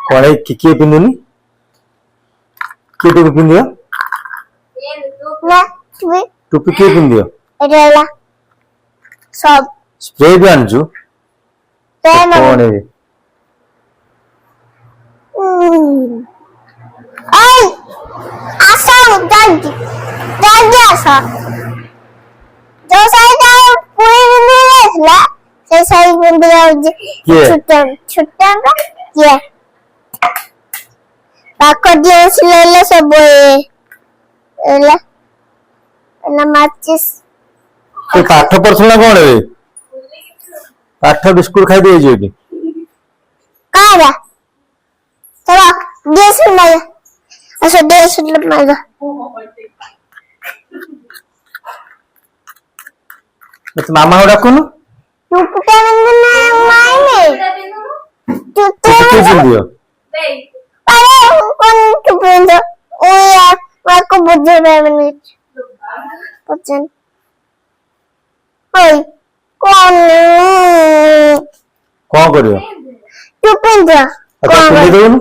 କଣ କିଏ ପିନ୍ଧୁନି କିଏ ଟୋପି ପିନ୍ଧିବ ଟୋପି କିଏ ପିନ୍ଧିବ ସ୍ପ୍ରେ ବି ଆଣିଛୁ କଣ ପାଠ ପଢୁଥିଲ ନା କଣ ଏବେ ପାଠ ବିସ୍କୁଟ ଖାଇ ଦେଇଛୁ ଏଠି ମାମା କୁ ଡାକୁନୁ କଣ କରିବ ପିନ୍ଧି ଦଉନୁ